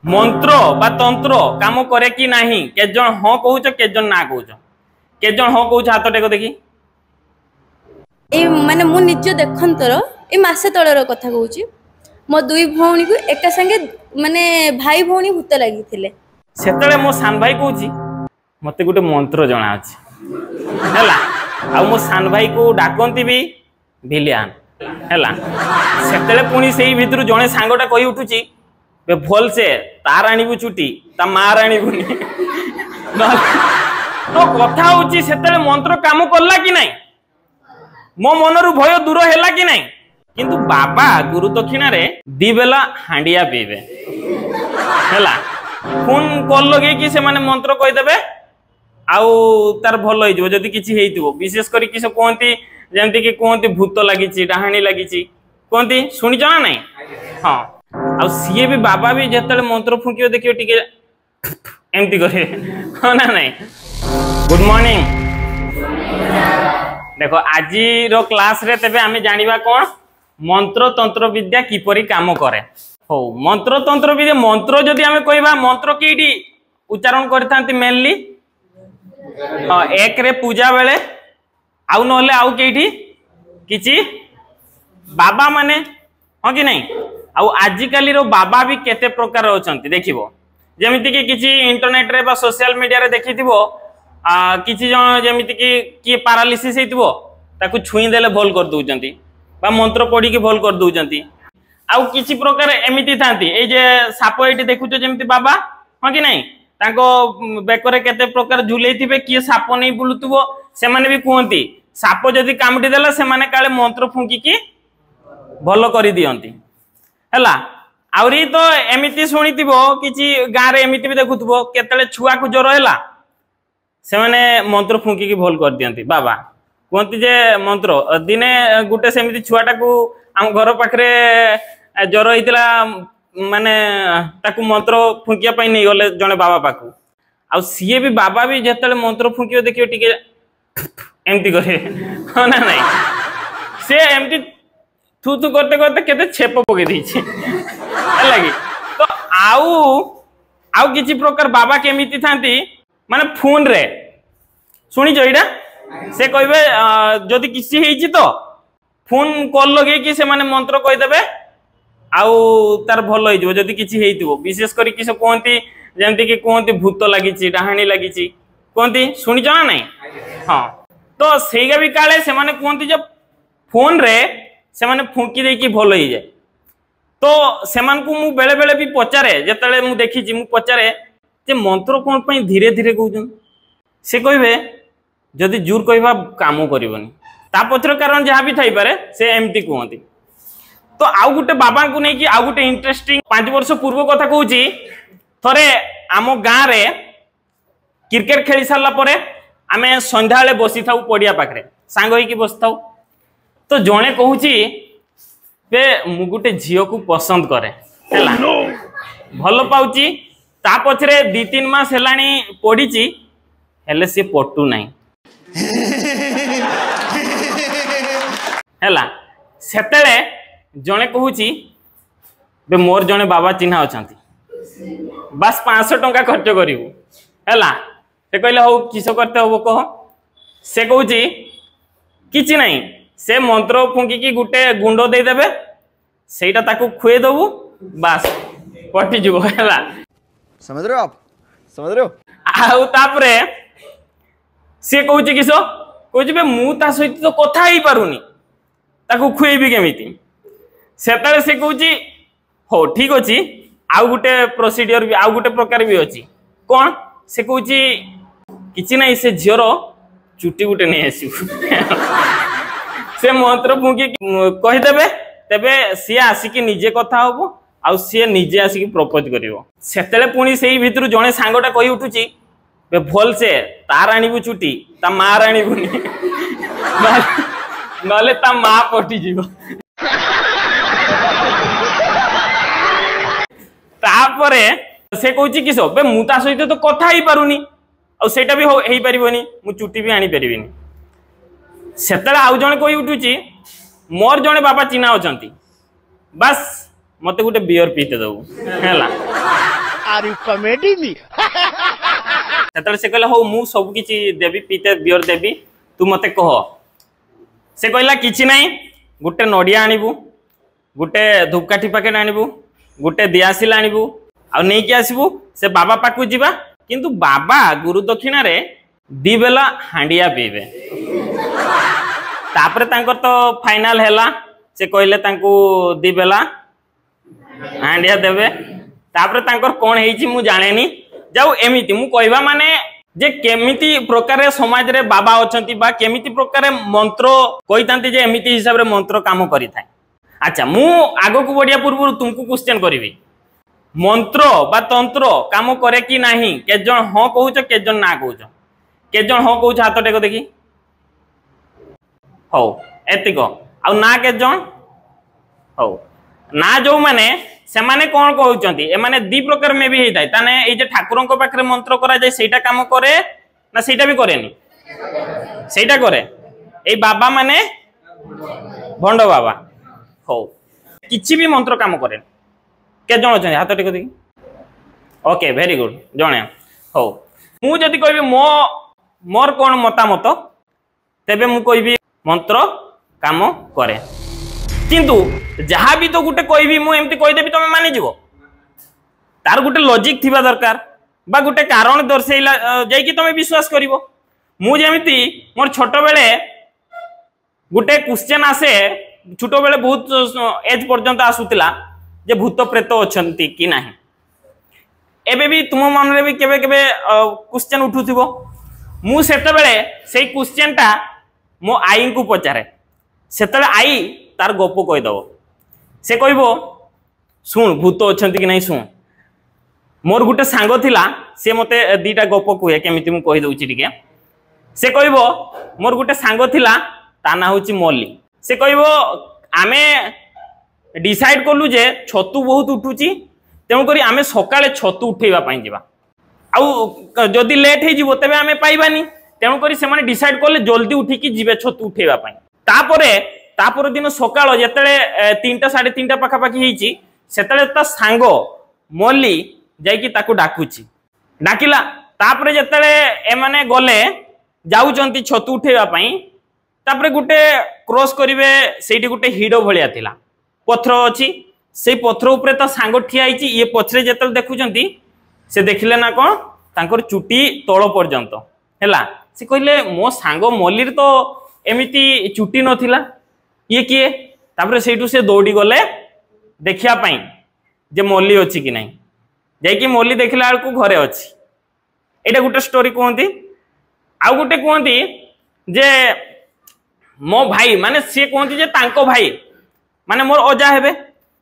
मंत्र बा तंत्र काम करे कि नाही केजन हाँ कहूच केजन ना कहूच केजन हाँ कहूच हाथ टेक देखी ए माने मु निज देखंतर ए मासे तळर कथा कहूची मो दुई भौणी को एका संगे माने भाई भौणी भूत लागि थिले सेतळे मो सान भाई कहूची मते गुटे मंत्र जणा अछि हैला आ मो सान भाई को डाकंती भी भिलियान हैला सेतळे पुनी सेही भितरु जणे सांगटा कहि उठुची बे भल से तार आनिबु चुटी ता मार आनिबुनी तो कथा होची सेतळे मंत्र काम करला कि नाही मो मनरु भय दूर हैला कि नाही किंतु बाबा गुरु दक्षिणा रे दी बेला हांडिया पीबे हैला फोन कॉल लगे कि से माने मंत्र कहि देबे आउ तार भल होई जबो जदी किछि हेइतिबो विशेष करी कि से कोंती जेंति कि कोंती भूत लागिछि डाहाणी लागिछि कोंती सुनि जना नाही हां आ सीए भी बाबा भी जेतले मंत्र फुकियो देखियो टिके एमती करे हां ना नाही गुड मॉर्निंग देखो आजी रो क्लास रे तबे आमे जानिबा कोन मंत्र तंत्र विद्या किपरि काम करे हो मंत्र तंत्र विद्या मंत्र जदी आमे कहबा मंत्र केडी उच्चारण करथांती मेनली एक रे पूजा बेले आउ नहले आउ केठी किछि बाबा माने हो कि नहीं आउ आजिकाली रो बाबा भी केते प्रकार अछंती देखिबो जेमिति कि किछि इंटरनेट रे बा सोशल मीडिया रे देखिथिबो किछि जण जेमिति कि की पैरालिसिस हेतिबो ताकू छुई देले भल कर दोचंती बा मंत्र पढ़ी के भल कर दोचंती आउ किछि प्रकार एमिति थांती ए जे साप एठी देखुचो जेमिति बाबा हो कि नहीं ताको बेकरे केते प्रकार झुलेई थिबे की साप नै बुलुतबो से माने भी कहंती साप जदी कामटी देला से माने काले मंत्र फुंकी की भल करि दियंती हैला आउरी तो एमिति सुनिथिबो किछि गारे एमिति भी देखुथबो केतले छुआ को ज्वर हैला से माने मंत्र फुंकी की भल कर दियंती बाबा कहंती जे मंत्र दिने गुटे सेमिति छुआटा को हम घर पाखरे ज्वर हैतिला माने ताकू मंत्र फुंकिया पई नै गले जने बाबा पाकू आ सीए भी बाबा भी जेतले मंत्र फुंकियो देखियो टिके एमती करे हां ना नहीं से एमती थू थू करते करते केते छेप पके दैछि लागी तो आउ किछि प्रकार बाबा केमिति थांती माने फोन रे सुनी जइडा से कहबे जदी किछि हेछि तो फोन कॉल लगे कि से माने मंत्र कहि देबे आउ तार भल होई जबो जदी किछि हेइतिबो विशेष करी कि से कोंती जेंति कि कोंती भूत लागिछि डाहाणी लागिछि कोंती सुनि जना नाही हां तो सेगा भी काले से माने कोंती जब फोन रे से माने फुंकी दे कि भल होई जाय तो से मान को मु बेले बेले भी पचारे जेतले मु देखिछि मु पचारे जे मंत्र कोन पई धीरे धीरे कहउजन से कहबे जदी जोर कहबा काम करबनी ता पत्र कारण जहा भी थाई पारे से एमती कहंती तो आउ गुटे बाबा को नै कि आउ गुटे इंटरेस्टिंग 5 वर्ष पूर्व कथा कहूची थरे आमो गां रे क्रिकेट खेली सारला परे आमे संध्या बेले बसी थाउ पडिया पाखरे सांग होई कि बस थाउ तो जणे कहूची बे मु गुटे झियो को पसंद करे हैला भलो पाउची ता पछरे 2-3 मास हेलानी पडिची हेले से पटू नाही हैला सेतेले जणे कहूची बे मोर जणे बाबा चिन्हा अछंती बस 500 टंका खर्च करिवु हैला से कहले हो किसो करते हो कह से कहूची किछि नाही से मंत्र फुंकी की गुटे गुंडो दे देबे सेटा ताकू खुए दबु बस पटी जइबो हैला समझ रहे हो आप समझ रहे हो आउ तापरे से कहूची किसो कहूची बे मु ता सहित तो कथा ही पारुनी ताकू खुएबी केमिति सेताले से कहूची हो ठीक अछि आउ गुटे प्रोसीजर भी आउ गुटे प्रकार भी अछि कोन से कहूची किछि नै से झियोर चुटी गुटे नै आसी से मंत्र फुंकी कहि देबे तबे से आसी कि निजे कथा होबो आउ से निजे आसी कि प्रपोज करिवो सेतेले पुनी सेही भितरु जणे सांगटा कहि उठुची बे भल से तार आनिबु चुटी ता मार आनिबुनी नले ता मा पटी जीवो तापरे से कहूची किसो बे मु ता सहित तो कथा ही पारुनी आ सेटा भी हेई परिबोनी मु चुटी भी आनी परिबिनी सेतला आउ जणे कहि उठुची मोर जणे बाबा चिन्हा अछंती बस मते गुटे बियर पीते दउ हैला आर यू कॉमेडी मी सेतले से कहला हो मु सब किछि देबी पीते बियर देबी तू मते कह से कहला किछि नाही गुटे नडिया आनिबू गुटे धूपकाठी पैकेट आनिबू गुटे दियासिल आनिबू आ नै कि आसीबू से बाबा पाकू जिबा किंतु बाबा गुरु दक्षिणा रे दी बेला हांडिया पीबे तापरे तांकर तो फाइनल हैला से कहले तांकू दी बेला हांडिया देबे तापरे तांकर कोन हेछि मु जानेनी जाऊ एमिति मु कहबा माने जे केमिति प्रकार समाज रे बाबा अछंती बा केमिति प्रकार मंत्र कहितांती जे एमिति हिसाब रे मंत्र काम करि थाए। अच्छा मु आगो को बढ़िया पूर्व तुमको क्वेश्चन करिवि मंत्र बा तंत्र काम करे कि नाही के जन हो कहउछ के जन ना कहउछ के जन हो कहउछ हाथ टेको देखि हो एतिको आ ना के जन हो ना जो माने से माने कोन कहउचंती ए माने दी प्रकार में भी हेताय ताने ए जे ठाकुरन को पाखरे मंत्र करा जाय सेटा काम करे ना सेटा भी करेनी सेटा करे ए बाबा माने भंड बाबा हो किछि भी मंत्र काम करे के जण अछन हाथ टेको देखि ओके वेरी गुड जणे हो मु जदी कहबी मोर कोन मतामत तेबे मु कहबी मंत्र काम करे किंतु जहाँ भी तो गुटे कहबी मु एमती कहि देबी तमे मानि जीवो तार गुटे लॉजिक थिबा दरकार बा गुटे कारण दर्शैला जाय कि तमे विश्वास करिवो मु जेमिति मोर छोट बेले गुटे क्वेश्चन आसे छोट बेले बहुत एज पर्यंत आसुतिला जे भूत प्रेत अछंती कि नाही एबे भी तुम मन रे भी केबे केबे क्वेश्चन उठुथिबो मु सेते बेले सेई क्वेश्चन टा मो आई को पचारे सेते आई तार गप कहि दबो से कहबो सुन भूत अछंती कि नाही सुन मोर गुटे सांग थिला से मते दीटा गप कहे केमिति मु कहि दउची टिके से कहबो मोर गुटे सांग थिला ता ना होची मल्ली से कहबो आमे डिसाइड करलु जे छतु बहुत उठुची तेणु करी आमे सकाळे छतु उठेबा पई जिबा आउ जदी लेट हे जिवो तबे आमे पाइबानी तेणु करी से माने डिसाइड करले जल्दी उठी कि जिबे छतु उठेबा पई तापर दिन सकाळ जेतले 3टा 3:30 पाखा पाखी हेची सेतले ता सांगो मल्ली जाई कि ताकू डाकुची डाकिला तापर जेतले ए माने गले जाउचंती छतु उठेबा पई तापर गुटे क्रॉस करिवे सेठी गुटे हिडो भलिया थिला पत्थर अछि से पत्थर ऊपर ता सांगो ठिया आइची ये पछरे जेतल देखुचंती से देखिले ना कोन तांकर चुटी तळ पर्यंत हैला से कहले मो सांगो मल्लीर तो एमिति चुटी नथिला ये किए तापर सेठू से दौड़ी गले देखिया पाई जे मल्ली अछि कि नाही जाय कि मल्ली देखिला को घरे अछि एटा गुटे स्टोरी कहंती आ गुटे कहंती जे मो भाई माने से कहंती जे तांको भाई माने मोर अजा हेबे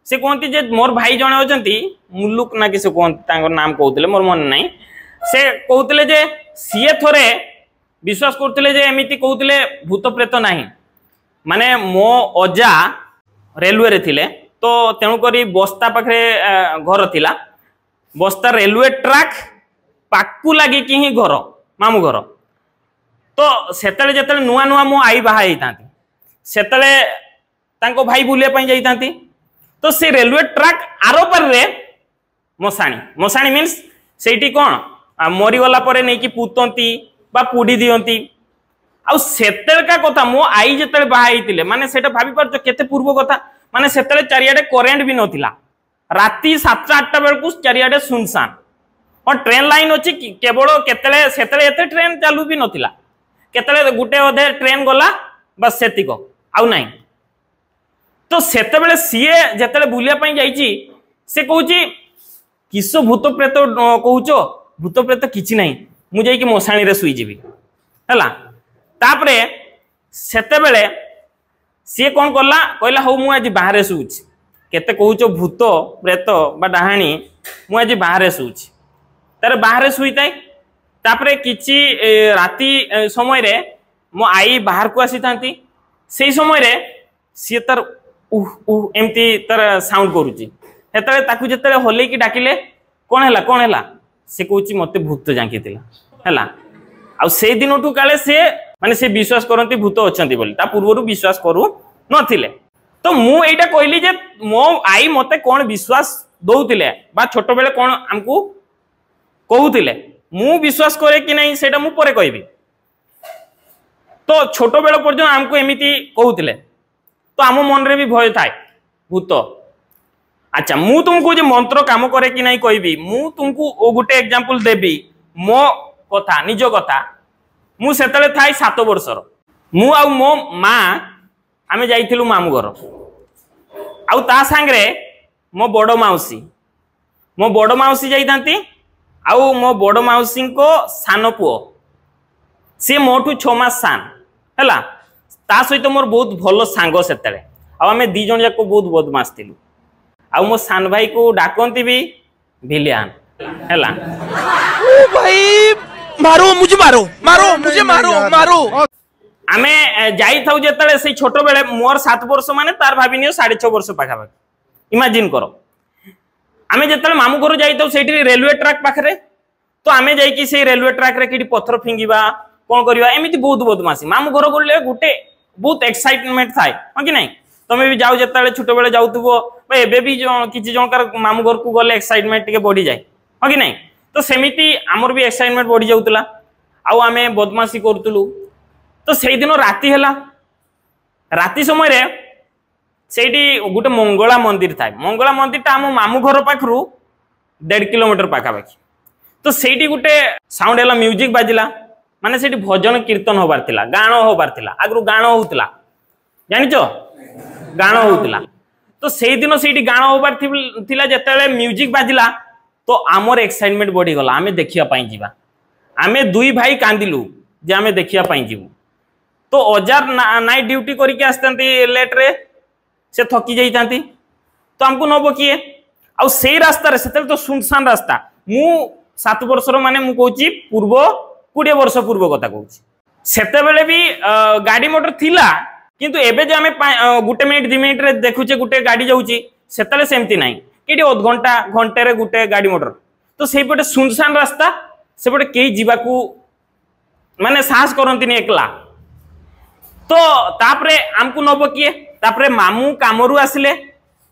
से कहंती जे मोर भाई जणे अजंती मुल्लुक ना कि से कहंती तांको नाम कहउतले मोर मन नाही से कहउतले जे सीए थोरे विश्वास करतले जे एमिति कहउतले भूत प्रेत नाही माने मो अजा रेलवे रे थिले तो तेणु करी बस्ता पाखरे घर थिला बस्ता रेलवे ट्रैक पाकू लागी कि ही घर मामू घर तो सेतले जेतले नुआ नुआ मो आई बाहा हेतांती सेतले तांको भाई बुलिया पई जाईतांती तो से रेलवे ट्रैक आरो पर रे मसाणी मीन्स सेठी कोन मरी गला परे नै कि पुतंती बा पुडी दियंती आ सेतेलका कथा मो आई जेतले बाहाइतिले माने सेटा भाबी परछ केते पूर्व कथा माने सेतले चारियाडे करेंट भी नथिला राती 7-8 बेल को चारियाडे सुनसान और ट्रेन लाइन अछि केवल केतले सेतले एते ट्रेन चालू भी नथिला केतले गुटे अधे ट्रेन गला बस सेतिको आउ नाही तो सेते बेले सीए जेतले बुलिया पई जाईची से कहूची किस भूत प्रेत कहूचो भूत प्रेत किछि नाही मु जाई कि मसाणी रे सुई जीवी हला तापरे सेते बेले सी कोन करला कहला हो मु आज बाहरे सुउछि केते कहूचो भूत प्रेत बा डाहाणी मु आज बाहरे सुउछि तारे बाहरे सुईताय तापरे किछि राती समय रे मो आई बाहर को आसी थांती सेही समय रे सी तर उह उह एमती तर साउंड करूची हेतले ताकू जेतले होले की डाकिले कोन हैला से कहूची मते भूत जांकीतिला हैला आ से दिनठू काले से माने से विश्वास करंती भूत अछंती बोली ता पूर्वरु विश्वास करू नथिले तो मु एटा कहली जे मो आई मते कोन विश्वास दउतिले बा छोटो बेले कोन हमकू कहूले मु विश्वास करे कि नहीं सेटा मु परे कहबी। तो छोट बेल पर्यंत आमको एमती कहूले तो आम मन रे भी भय थाए भूत। अच्छा मु तुमको जे मंत्र काम करे कि नहीं कहबी मु तुमको गोटे एग्जांपल देबी मो कथा निज कथा। मु सेतले थाई 7 वर्षर मु आ मो माँ आमे जाइथिलु मामू घर आउ ता सांगरे मो बड़ माउसी जाइथांती आउ मो बड़ माउसी को सान पुओ सी मोठू 6 मास सान हैला ता सहित मोर बहुत भलो सांग सेतले आ आमे दी जण जाको बहुत बदमाश थिलु आउ मो सान भाई को डाकंती भी भिलियान हैला। ओ भाई मारो मुझे मारो आमे जाई थाउ जेतले से छोट बेले मोर 7 वर्ष माने तार भाभी नियो 6.5 वर्ष पाखा पाखी इमेजिन करो। आमे जेतले मामू घर जाई थाउ सेठी रेलवे ट्रैक पाखरे तो आमे जाई कि से रेलवे ट्रैक रे किडी पत्थर फिंगिबा कोन करिवा एमिति बहुत बदमाशी। मामू घर गले गुटे बहुत एक्साइटमेंट थाए हां कि नहीं तमे भी जाऊ जेतले छोट बेले जाउतबो बे एबे भी किछि जनकर मामू घर को गले एक्साइटमेंट के बढ़ी जाए हां कि नहीं। तो सेमिति हमर भी एक्साइटमेंट बढ़ी जाउतला आउ आमे बदमाशी करतलु। तो से दिन राति है राति समय रे सेठी गोटे मंगला मंदिर थाए मंगला मंदिर ता आम मामू घर पाखरु 1.5 किलोमीटर पाखापाखि। तो सेठी गोटे साउंड है म्यूजिक बाजिला माने सेठी भजन कीर्तन होबार थिला गाण होबार थिला आगरु गाण होउतला जानिचो गाण होउतला। तो से दिन सेठी गाण होबार थिला जेतेले म्यूजिक बाजिला तो आमर एक्साइटमेंट बढ़ी गला आमे देखिया पाई जीवा। आमे दुई भाई कांदिलु जे आमे देखिया पाई जीवु। तो अजार नाइट ड्यूटी करके आसतांती लेट रे से थकी जाइतांती तो हमको नबो किए आ सेई रास्ता रे सेतल तो सुनसान रास्ता मु 7 वर्षर माने मु कहूची पूर्व 20 वर्ष पूर्व कथा कहूची सेते बेले भी गाड़ी मोटर थिला किंतु एबे जे हमें 1 मिनिट 2 मिनिट रे देखुचे गुटे गाड़ी जाउची सेतले सेमती नाही केडी अध घंटा घंटे रे गुटे गाड़ी मोटर। तो सेई पटे सुनसान रास्ता सेपटे केही जीवाकू माने साहस करंती नि एकला। तो तापरे हमको नबो किए तापरे मामू कामरू आसिले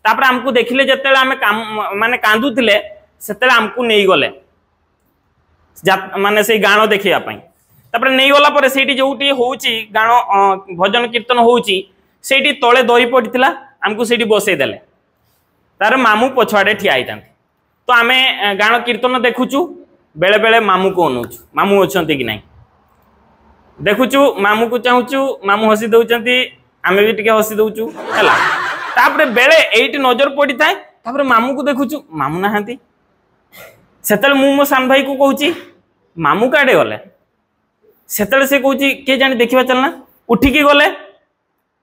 तापरे हमको देखिले जतेले आमे काम माने कांदुतिले सेतेले हमको नेई गले माने से गाणो देखिया पई तापरे नेई गला परे सेठी जोटी होउची गाणो भजन कीर्तन होउची सेठी तळे दरी पडितिला हमको सेठी बसई देले तारे मामू पछवाडे ठिया आइतांती। तो आमे गाणो कीर्तन देखुचू बेले बेले मामू को अनुचू मामू अछंती कि नाही देखुचु मामू को चाहूचु मामू हसी दउचंती आमे भी टिके हसी दउचु हैला। तापरे बेले एइट नजर पड़ी थाए तापरे मामू को देखुचु मामू नाहांती सेतल मु मो सान भाई को कहूची मामू काडे गले सेतल से कहूची के जानि देखिबा चलना उठी की गले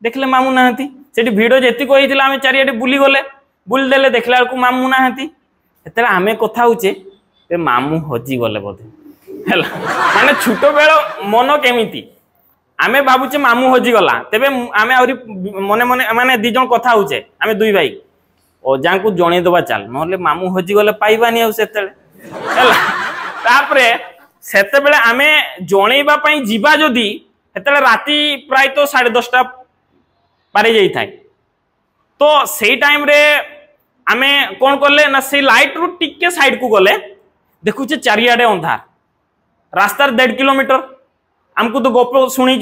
देखले मामू नाहांती सेठी भिडियो जेति को होइतिला आमे चारियाडे बुली गले बुल देले देखला को मामू नाहांती सेतल आमे कथा होचे ए मामू हजी गले बोधे हैला। माने छोटो बेल मन केमिति आमे बाबुचे मामू हजी गला तेबे आमे आउरी मने मने माने दी जण कथा होचे आमे दुई भाई अजा को जणे दबा चाल नहले मामू हजी गले पाइबानी आ सेतेले हैला। तापरे सेते बेले आमे जणेबा पई जीवा जदी सेतेले राती प्राय तो 10:30 पारे जाई थाए। तो सेई टाइम रे आमे कोन करले ना से लाइट रु टिके साइड को गले देखुचे चारियाडे अंधार रास्ता 1.5 किलोमीटर हमको तो गप शुणी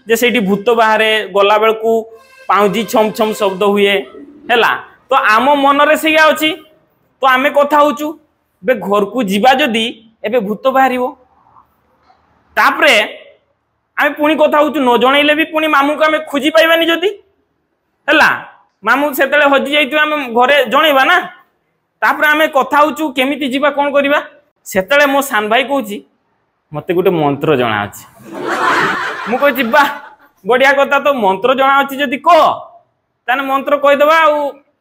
जे से भूत बाहर गला बेल को पाउजी छम छम शब्द हुए है। तो आम मन रे से अच्छी तो आमे कथा होचु बे घर को जीवा जदी एबे भूत बाहर तापरे आमे पुणी कथा होचु न जणैले भी पुणी मामू को आमे खोजी पाइबानी जदी है मामू सेतले हजी जाइतु आमे घरे जणैबा ना। तापरे आमे कथा होचु केमिति जीवा कोन करिबा सेतले मो सान भाई कहूची मते गोटे मंत्र जना अछि मु कहछि बा बढ़िया कथा तो मंत्र जना अछि जदी को ताने मंत्र कहि देबा आ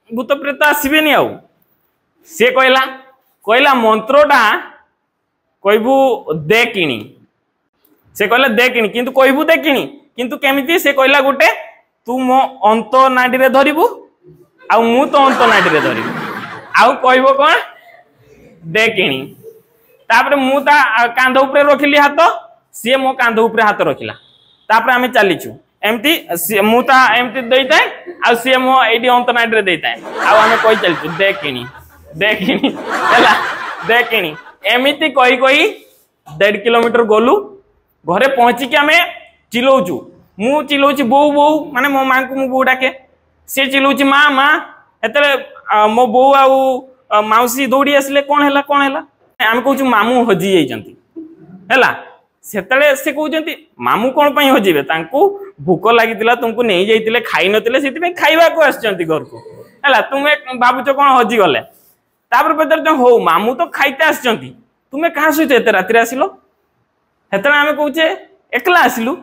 भूत प्रेत आसीबेनी आ से कहला मंत्रटा कहबू दे किणी से कहला दे किणी किंतु कहबू दे किणी किंतु केमिति से कहला गोटे तू मो अंत नाडी रे धरिबू आ मु तो अंत नाडी रे धरिबू आ कहबो कोन दे किणी तापरे मु ता कांध ऊपर रखिली हाथ सी मो कांध ऊपर हाथ रखिला तापरे आमे चलीचु एमती मु ता एमती देइताय आ सी मो एडी अंत नाडी रे देइताय आ आमे कहि चलचु दे किणी हैला दे किणी एमती कही कही 1.5 किलोमीटर गलु घरे पहुंचिकी आम चिल्लाऊचु मु चिल्लाऊची बोऊ बोऊ माने मो माँ को मु बोऊ डाके सी चिल्लाऊची माँ माँ एत मो बोऊ आउ माउसी दौड़ी आसिले कौन है आम कहूँ मामू हजि जाइछंती हैला सेतले से कहउछंती मामू कौन पई हजिबे तांको भूख लागितिला तुमको नहीं जाइतिले खाई नतिले सेति पे खाइबा को आछंती घर को हैला तुमे बाबूच कौन हजि गले तापर पतर हो मामू तो खाइते आछंती तुमे कहाँ सहित एते राति आसिलो हेतले आमे कहूचे एकला आसिलु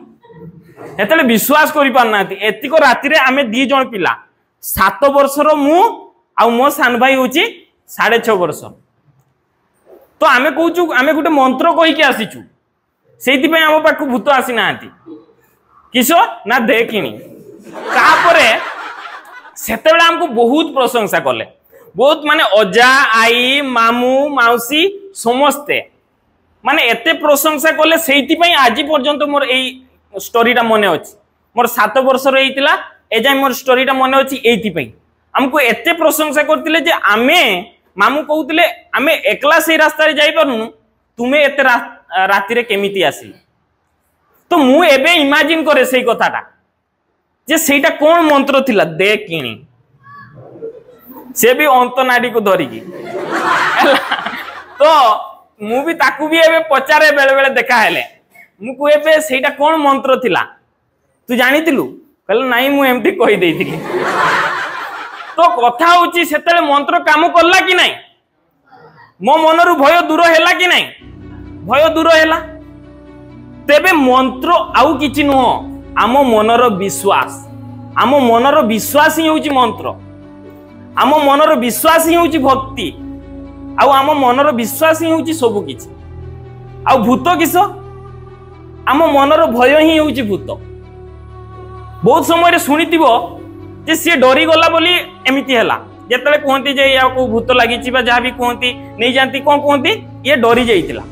हेतले विश्वास करि पारनाती एतिको राति रे आमे 2 जण पिला 7 वर्षर मु आ मो सान भाई होची 6.5 वर्ष तो आमे कहूचु आमे गुटे मंत्र कहि के आसीचु सेति पे आम पाखु भूत आसी नांती किसो ना देखिनी तापरे सेतेबेला हमको बहुत प्रशंसा कले बहुत माने अजा आई मामू माउसी समस्ते माने एते प्रशंसा कले सेति पे आज पर्यंत मोर एई स्टोरीटा मने अछि मोर 7 वर्ष रे हेतिला ए जाय मोर स्टोरीटा मने अछि एति पे हमको एते प्रशंसा करतिले जे आमे मामू कहउतिले आमे एकला से रास्ता रे जाई परनु तुमे एते राति रे केमिति आसी तो मु एबे इमेजिन करे सेई कथाटा जे सेटा कोन मंत्र थिला देख किनी से भी अंतनाडी को धरिकी तो मु भी ताकू भी एबे पचारे बेले बेले देखा हेले मु को एबे सेटा कोन मंत्र थिला तू जानितिलु कहले नाही मु एमती कहि देइथिली तो कथा होची सेतेले मंत्र काम करला कि नाही मो मनरु भय दूर हैला कि नाही भय दूर हैला तेबे मंत्र आउ किछि नुह आम मनर विश्वास ही होची मंत्र आम मनर विश्वास ही होची भक्ति आउ आम मनर विश्वास ही होची सब किछि आउ भूत किस आम मनर भय ही होची भूत बहुत समय रे सुनितिबो जे से डरी गला बोली एमिति हैला जेतले कहंती जे या को भूत लागिछि बा जहा भी कहंती नै जानती कोन कहंती ये डरी जाइतिला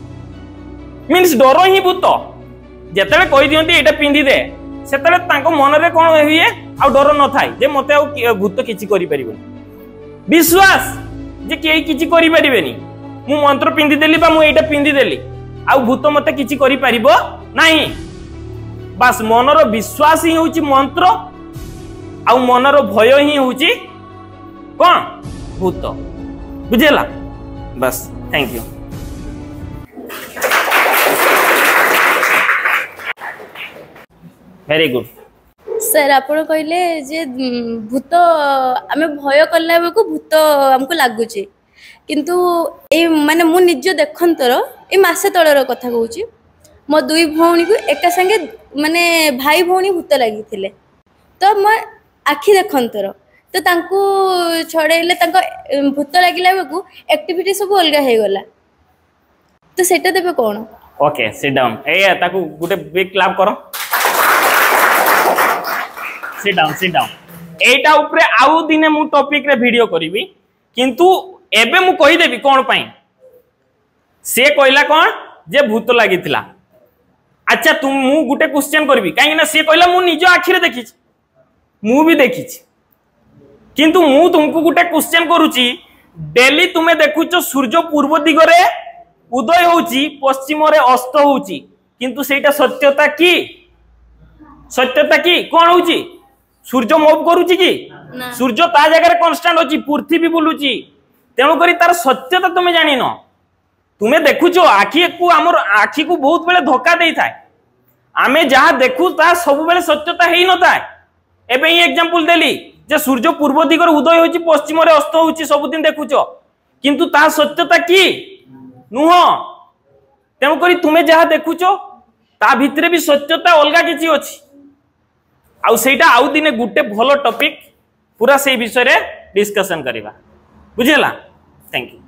मीन्स डर ही भूत जेतले कहि दियंती एटा पिंदी दे सेतले तांको मन रे कोन होइए आ डर न थाई जे मते आ भूत किछि करि परिबेनी विश्वास जे केही किछि करि परिबेनी मु मंत्र पिंदी देली बा मु एटा पिंदी देली आ भूत मते किछि करि परिबो नाही बस मनर विश्वास ही होची मंत्र आ मनर भय ही होची कौन भूत बुझेला बस thank you very good sir आपण कहले जे भूत आमे भय करला बेको भूत हमको लागुची किंतु ए माने मु निज देखंतर ए मासे तळर कथा कहूची मो 2 भौणी को एका संगे माने भाई भौणी भूत लागि थिले तो म आखि देखंतर तो तांको छड़ेले तांको भूत लागिला बेको एक्टिविटी सब अलगा हे गला तो सेटा देबे कोन ओके सिट डाउन ए ताकू गुटे बिग क्लैप करो सिट डाउन एटा ऊपर आउ दिने मु टॉपिक रे वीडियो करिवि किंतु एबे मु कहि देबी कोन पई से कहला कोन जे भूत लागितिला अच्छा तुम मु गुटे क्वेश्चन करबी काहे ना से कहला मु निज आखि रे देखिछ मु भी देखिछ किंतु मु तुमको गुटे क्वेश्चन करूची डेली तुमे देखुचो सूर्य पूर्व दिगरे उदय होची पश्चिम रे अस्त होची किंतु सेटा सत्यता की कोन होची सूर्य मूव करूची की सूर्य ता जगह रे कांस्टेंट होची पृथ्वी बुलुची तेणु करी तार सत्यता तुमे जानि न तुमे देखुचो आखि को हमर आखि को बहुत बेले धोखा देई थाए आमे जहा देखु ता सब बेले सत्यता हेई न थाए एबे ही एग्जांपल देली जे सूर्य पूर्व दिगरे उदय होची पश्चिम रे अस्त होची सब दिन देखुचो किंतु ता सत्यता की नुह तेणु करी तुमे जहा देखुचो ता भितरे भी सत्यता अलगा किछि अछि आउ सेटा आउ दिने गुटे भलो टॉपिक पूरा से विषय रे डिस्कशन करिवा बुझेला थैंक यू